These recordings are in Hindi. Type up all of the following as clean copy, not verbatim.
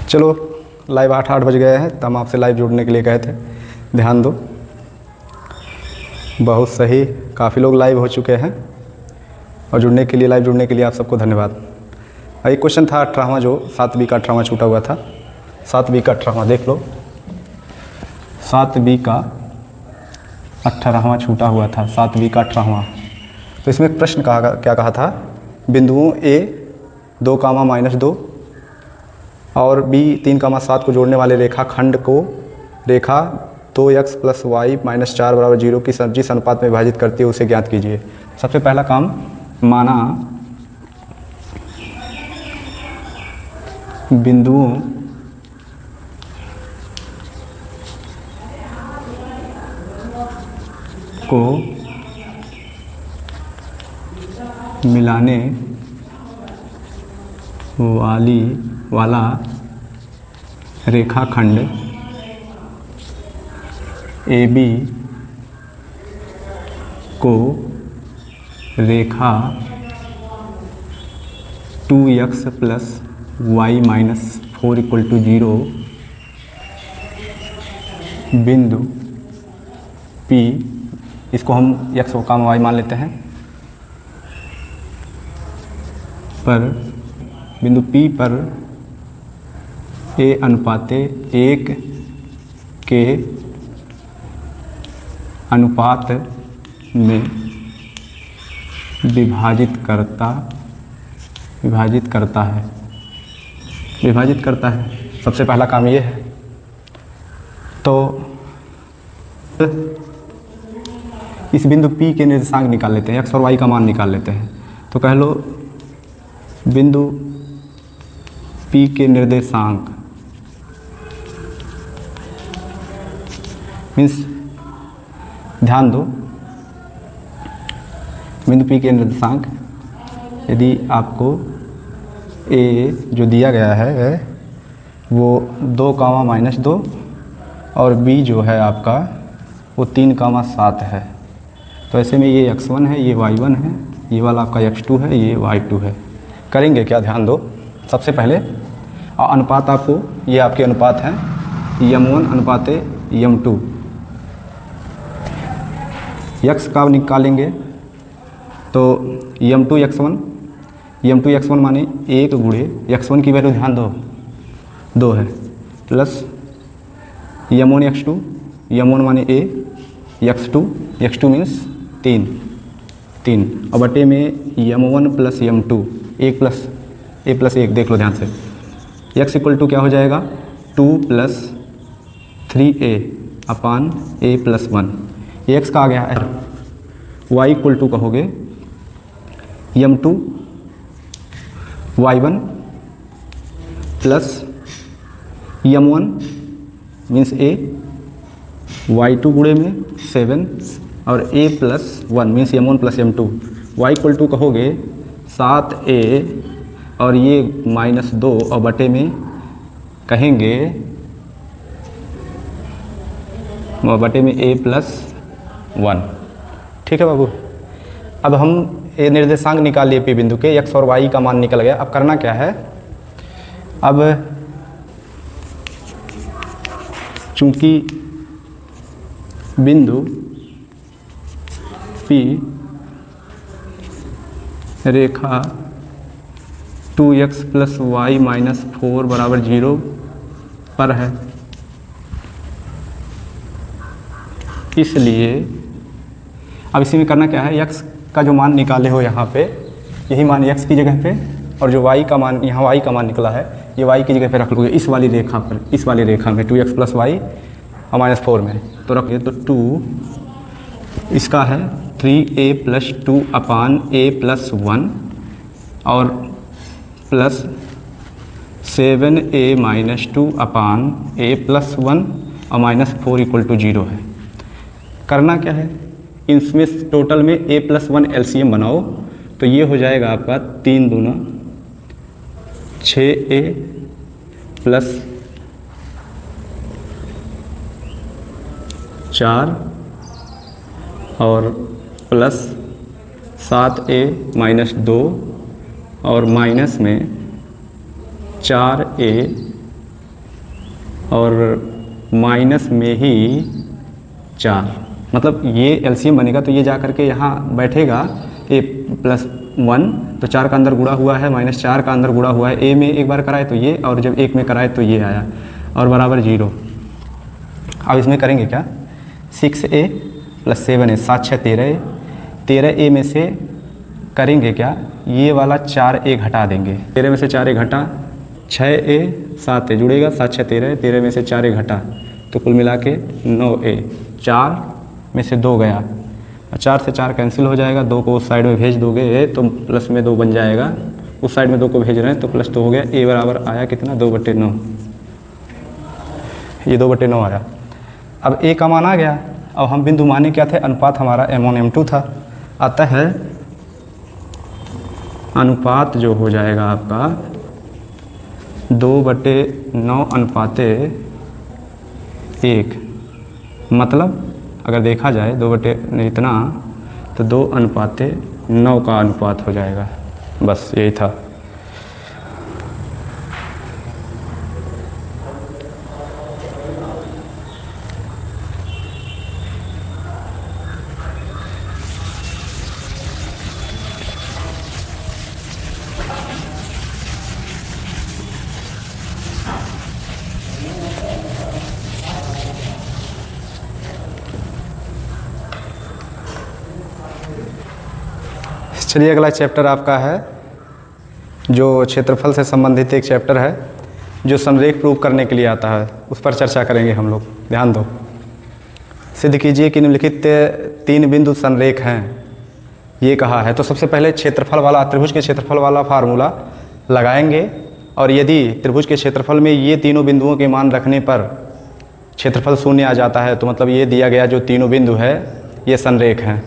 चलो लाइव 8 बज गए हैं, तो हम आपसे लाइव जुड़ने के लिए कहे थे, ध्यान दो। बहुत सही, काफ़ी लोग लाइव हो चुके हैं और जुड़ने के लिए, लाइव जुड़ने के लिए आप सबको धन्यवाद। एक क्वेश्चन था 18वां, जो 7B का 18वां छूटा हुआ था। 7B का 18वां देख लो, 7B का 18वां छूटा हुआ था, 7B का 18वां। तो इसमें एक प्रश्न क्या कहा था, बिंदुओं A 2, और B 3, 7 को जोड़ने वाले रेखाखंड को रेखा 2x + y - 4 = 0 की जिस अनुपात में विभाजित करती है उसे ज्ञात कीजिए। सबसे पहला काम, माना बिंदुओं को मिलाने वाला रेखाखंड AB को रेखा 2x + y - 4 = 0 बिंदु P, इसको हम x को काम y मान लेते हैं, पर बिंदु P पर A अनुपात 1 के अनुपात में विभाजित करता है। सबसे पहला काम ये है। तो इस बिंदु P के निर्देशांक निकाल लेते हैं, x और y का मान निकाल लेते हैं। तो कह लो बिंदु P के निर्देशांक मीन्स, ध्यान दो, बिंदु P के निर्देशांक, यदि आपको A जो दिया गया है वो 2, -2 और B जो है आपका वो 3, 7 है। तो ऐसे में ये x1 है, ये y1 है, ये वाला आपका x2 है, ये y2 है। करेंगे क्या, ध्यान दो। सबसे पहले अनुपात, आपको ये आपके अनुपात हैं, m1 अनुपात m2। x का निकालेंगे तो m2 माने 1 गुणे x1 की वैल्यू ध्यान दो 2 है, प्लस m1 m1 माने a, x2 मीन्स 3 और बटे में m1 + m2, 1 + a + 1 देख लो ध्यान से। x = क्या हो जाएगा, 2 + 3a / a + 1, ये x का आ गया है। y = कहोगे m2 y1 plus m1 means a, y2 गुणे में 7 और a + 1 means m1 + m2। y = कहोगे 7a और ये -2 और बटे में कहेंगे बटे में a + 1। ठीक है बाबू। अब हम ये निर्देशांक निकाल लिए P बिंदु के, x और y का मान निकल गया। अब करना क्या है, अब चूंकि बिंदु P रेखा 2x + y - 4 = 0 पर है, इसलिए अब इसी में करना क्या है, x का जो मान निकाले हो यहाँ पे, यही मान x की जगह पे, और जो y का मान, यहाँ y का मान निकला है, ये y की जगह पे रख लोगे इस वाली रेखा पर, इस वाली रेखा में 2x + y और -4 में तो रखिए। तो 2 इसका है 3a + 2 / a + 1 और प्लस 7a - 2 / a + 1 और -4 = 0 है। करना क्या है, इसमें टोटल में a + 1 LCM बनाओ, तो ये हो जाएगा आपका 3 दूना 6a + 4 और प्लस 7a - 2 और माइनस में 4a और माइनस में ही 4, मतलब ये एलसीएम बनेगा तो ये जा करके यहाँ बैठेगा a + 1, तो 4 का अंदर गुणा हुआ है, -4 का अंदर गुणा हुआ है, a में एक बार कराए तो ये, और जब 1 में कराए तो ये आया, और बराबर 0। अब इसमें करेंगे क्या, 6a + 7a, 7 6 13a, 13a में से करेंगे क्या, ये वाला 4a घटा देंगे, 13 में से 4a घटा, 6a 7a जुड़ेगा, 7 6 13, 13 में से 4a घटा, तो कुल मिला के 9a, 4 में से 2 गया, 4 से 4 कैंसिल हो जाएगा, 2 को उस साइड में भेज दोगे तो प्लस में 2 बन जाएगा, उस साइड में 2 को भेज रहे हैं तो +2 हो गया, a बराबर आया कितना, 2/9, ये 2/9 आया। अब a का मान आ गया। अब हम बिंदु माने क्या थे, अनुपात हमारा m1 m2 था, आता है अनुपात जो हो जाएगा आपका 2/9 अनुपाते 1, मतलब अगर देखा जाए 2/9 इतना, तो 2/9 का अनुपात हो जाएगा, बस यही था। चलिए अगला चैप्टर आपका है जो क्षेत्रफल से संबंधित एक चैप्टर है जो संरेख प्रूव करने के लिए आता है, उस पर चर्चा करेंगे हम लोग। ध्यान दो, सिद्ध कीजिए कि निम्नलिखित 3 बिंदु संरेख हैं, ये कहा है। तो सबसे पहले क्षेत्रफल वाला, त्रिभुज के क्षेत्रफल वाला फार्मूला लगाएंगे, और यदि त्रिभुज के क्षेत्रफल में ये तीनों बिंदुओं के मान रखने पर क्षेत्रफल 0 आ जाता है, तो मतलब ये दिया गया जो तीनों बिंदु है ये संरेख हैं।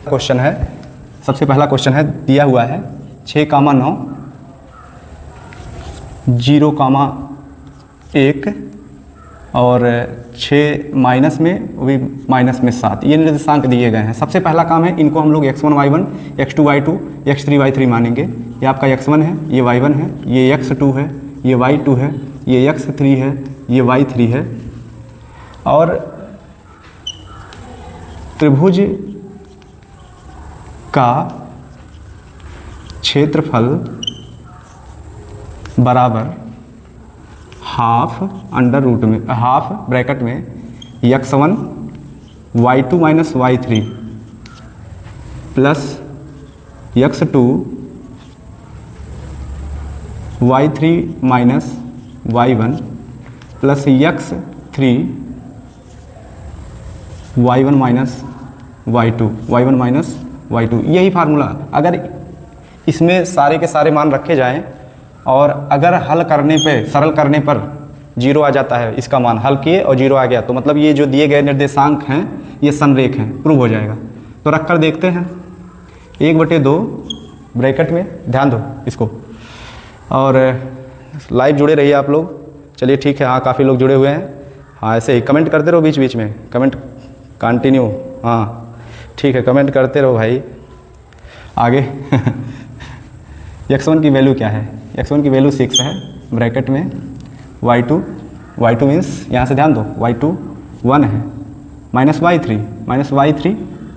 क्वेश्चन है, सबसे पहला क्वेश्चन है, दिया हुआ है 6,9, 0,1 और 6 माइनस में, वो भी माइनस में 7, ये निर्देशांक दिए गए हैं। सबसे पहला काम है, इनको हम लोग x1 y1, x2 y2, x3 y3 मानेंगे। ये आपका x1 है, ये y1 है, ये x2 है, ये y2 है, ये x3 है, ये y3 है। और त्रिभुज का क्षेत्रफल बराबर हाफ अंडर रूट में, हाफ ब्रैकेट में x1 y2 minus y3 plus x2 y3 minus y1 plus x3 y1 minus y2, y1 minus y2, यही फार्मूला। अगर इसमें सारे के सारे मान रखे जाएं और अगर हल करने पे, सरल करने पर 0 आ जाता है, इसका मान हल किए और 0 आ गया, तो मतलब ये जो दिए गए निर्देशांक हैं ये संरेख हैं, प्रूव हो जाएगा। तो रख कर देखते हैं, 1/2 ब्रैकेट में, ध्यान दो इसको, और लाइव जुड़े रहिए आप लोग। चलिए ठीक है, हाँ काफ़ी लोग जुड़े हुए हैं, हाँ ऐसे ही कमेंट करते रहो बीच बीच में, कमेंट कंटिन्यू, हाँ ठीक है कमेंट करते रहो भाई। आगे x1 की वैल्यू क्या है, x1 की वैल्यू 6 है ब्रैकेट में, y2 मीन्स यहाँ से ध्यान दो, y2 1 है, माइनस y3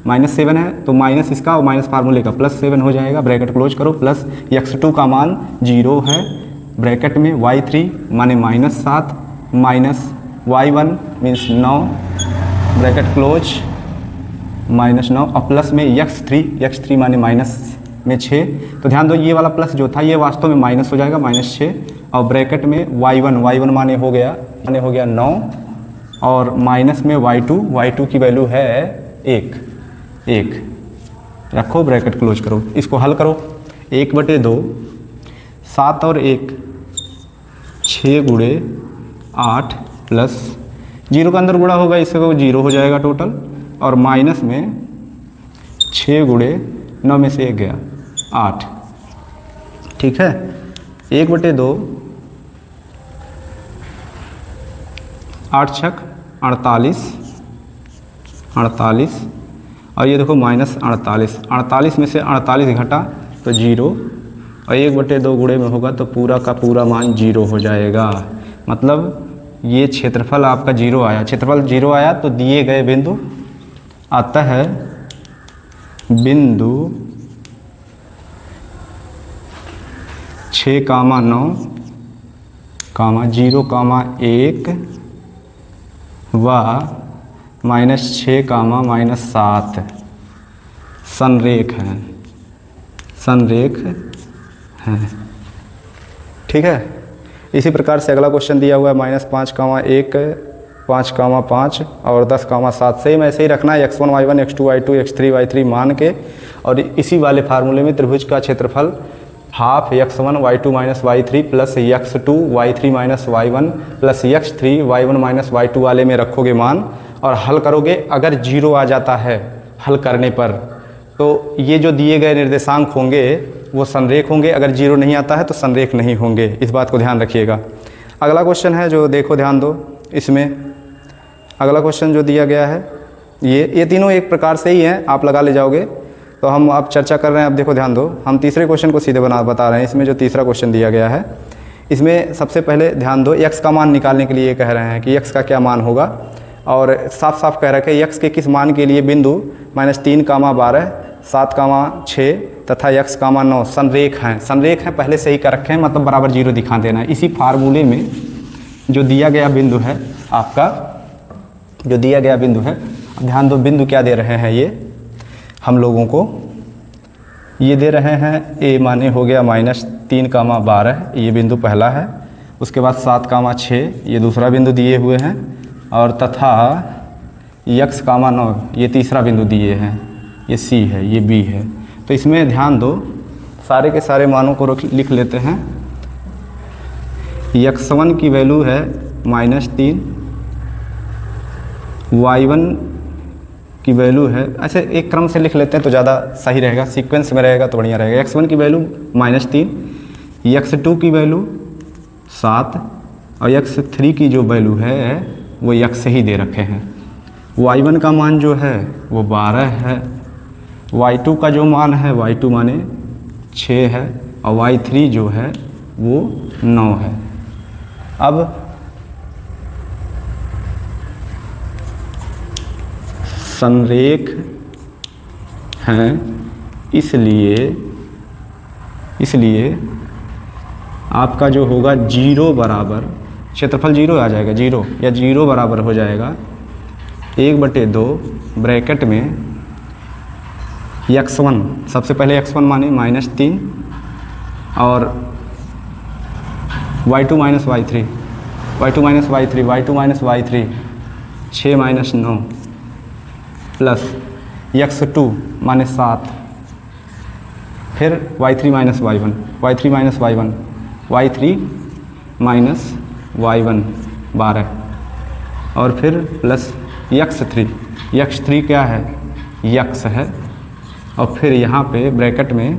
माइनस 7 है, तो माइनस इसका और माइनस फार्मूले का प्लस 7 हो जाएगा, ब्रैकेट क्लोज करो, प्लस x2 का मान 0 है ब्रैकेट में, y3 माने -7 minus y1 means 9 bracket close -9 और प्लस में x3 माने माइनस में 6, तो ध्यान दो ये वाला प्लस जो था ये वास्तव में माइनस हो जाएगा, -6 और ब्रैकेट में y1 माने हो गया 9 और माइनस में y2 की वैल्यू है 1 रखो, ब्रैकेट क्लोज करो, इसको हल करो। 1/2 7 और 1 6 गुणे 8 प्लस 0 का अंदर गुणा होगा, इससे 0 हो जाएगा टोटल, और माइनस में 6 गुणे 9 में से 1 गया 8, ठीक है। 1/2 8 छक 48 और ये देखो -48 में से 48 घटा तो 0 और 1/2 गुणे में होगा तो पूरा का पूरा मान 0 हो जाएगा। मतलब ये क्षेत्रफल आपका 0 आया, क्षेत्रफल 0 आया तो दिए गए बिंदु आता है बिंदु 6,9, 0,1 व -6, -7 संरेख हैं, संरेख हैं। ठीक है। इसी प्रकार से अगला क्वेश्चन दिया हुआ है -5,1, 5,5 और 10,7। सेम ऐसे ही रखना है x1 y1 x2 y2 x3 y3 मान के, और इसी वाले फार्मूले में त्रिभुज का क्षेत्रफल half x1 y2 y3 plus x2 y3 y1 plus x3 y1 y2 वाले में रखोगे मान और हल करोगे। अगर 0 आ जाता है हल करने पर तो ये जो दिए गए निर्देशांक होंगे वो संरेख होंगे, अगर 0 नहीं आता है तो संरेख नहीं होंगे। इस बात को ध्यान रखिएगा। अगला क्वेश्चन है जो देखो, ध्यान दो इसमें। अगला क्वेश्चन जो दिया गया है ये तीनों एक प्रकार से ही हैं, आप लगा ले जाओगे। तो हम अब चर्चा कर रहे हैं, अब देखो ध्यान दो, हम तीसरे क्वेश्चन को सीधे बता रहे हैं। इसमें जो तीसरा क्वेश्चन दिया गया है इसमें सबसे पहले ध्यान दो, x का मान निकालने के लिए कह रहे हैं कि x का क्या मान होगा, और साफ साफ कह रखे x के किस मान के लिए बिंदु -3, 12, 7, 6 तथा x, 9 संरेख हैं। संरेख हैं पहले से ही कर रखे हैं, मतलब बराबर 0 दिखा देना है। इसी फार्मूले में जो दिया गया बिंदु है आपका, जो दिया गया बिंदु है, ध्यान दो बिंदु क्या दे रहे हैं ये हम लोगों को, ये दे रहे हैं a माने हो गया -3, 12, ये बिंदु पहला है। उसके बाद 7, 6 ये दूसरा बिंदु दिए हुए हैं, और तथा x, 9 ये तीसरा बिंदु दिए हैं, ये C है, ये B है। तो इसमें ध्यान दो, सारे के सारे मानों को लिख लेते हैं। x1 की वैल्यू है -3, y1 की वैल्यू है, ऐसे एक क्रम से लिख लेते हैं तो ज़्यादा सही रहेगा, सीक्वेंस में रहेगा तो बढ़िया रहेगा। x1 की वैल्यू -3, x2 की वैल्यू 7 और x3 की जो वैल्यू है वो x ही दे रखे हैं। y1 का मान जो है वो 12 है, y2 का जो मान है y2 माने 6 है, और y3 जो है वो 9 है। अब संरेख हैं, इसलिए आपका जो होगा 0 बराबर, क्षेत्रफल 0 आ जाएगा, 0 या 0 बराबर हो जाएगा 1/2 ब्रैकेट में x1, सबसे पहले x1 माने -3 और y2 y3, y2 y3 6 - 9 plus x2 माने 7, फिर y3 - y1, y3 -y1 12, और फिर प्लस x3 क्या है, x है, और फिर यहाँ पे ब्रैकेट में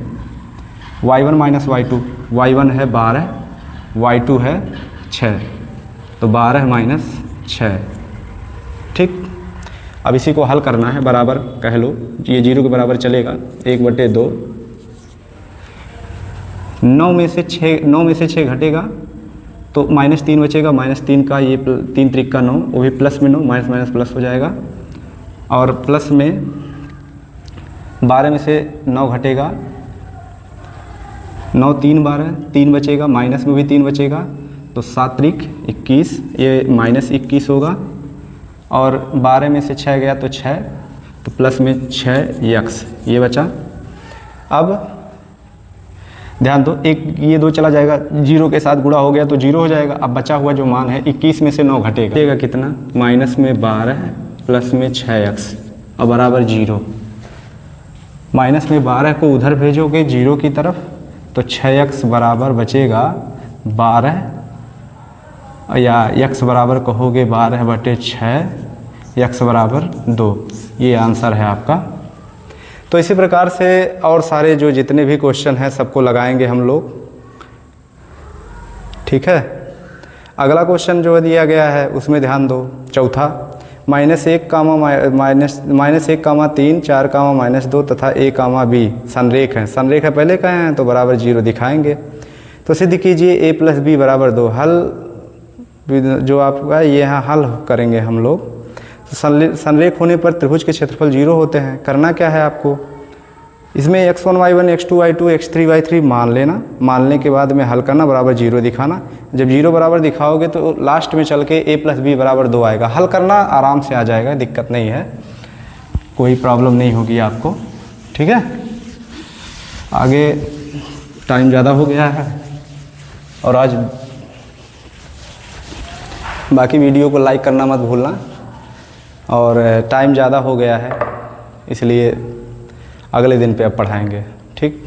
y1 - y2, y1 है 12, y2 है 6, तो 12 - 6। ठीक। अब इसी को हल करना है, बराबर कह लो, ये 0 के बराबर चलेगा, 1/2, 9 में से 6 घटेगा तो -3 बचेगा, -3 का ये 3 त्रिक का 9, वो भी प्लस में 9, माइनस प्लस हो जाएगा, और प्लस में 12 में से 9 घटेगा, 9 3 12, 3 बचेगा, माइनस में भी 3 बचेगा, तो 7 त्रिक 21, ये -21 होगा, और 12 में से 6 गया तो 6, तो प्लस में 6x ये बचा। अब ध्यान दो, एक ये 2 चला जाएगा, 0 के साथ गुणा हो गया तो 0 हो जाएगा। अब बचा हुआ जो मान है 21 में से 9 घटेगा कितना, -12 प्लस में 6x और बराबर 0। -12 को उधर भेजोगे 0 की तरफ तो 6x बराबर बचेगा 12, या x बराबर कहोगे 12/6, x बराबर 2। ये आंसर है आपका। तो इसी प्रकार से और सारे जो जितने भी क्वेश्चन हैं सबको लगाएंगे हम लोग। ठीक है। अगला क्वेश्चन जो दिया गया है उसमें ध्यान दो, चौथा, -1, -1, 3, 4, -2 तथा a, b संरेख है। संरेख है पहले कहे हैं तो बराबर 0 दिखाएंगे। तो सिद्ध कीजिए a + b = 2। हल जो आपका ये यहाँ हल करेंगे हम लोग। तो संरेख होने पर त्रिभुज के क्षेत्रफल 0 होते हैं। करना क्या है आपको, इसमें x1 y1 x2 y2 x3 y3 मान लेना। मानने के बाद में हल करना, बराबर 0 दिखाना। जब 0 बराबर दिखाओगे तो लास्ट में चल के a + b = 2 आएगा। हल करना आराम से आ जाएगा, दिक्कत नहीं है, कोई प्रॉब्लम नहीं होगी आपको। ठीक है, आगे टाइम ज़्यादा हो गया है और आज बाकी वीडियो को लाइक करना मत भूलना। और टाइम ज़्यादा हो गया है इसलिए अगले दिन पे अब पढ़ाएंगे। ठीक।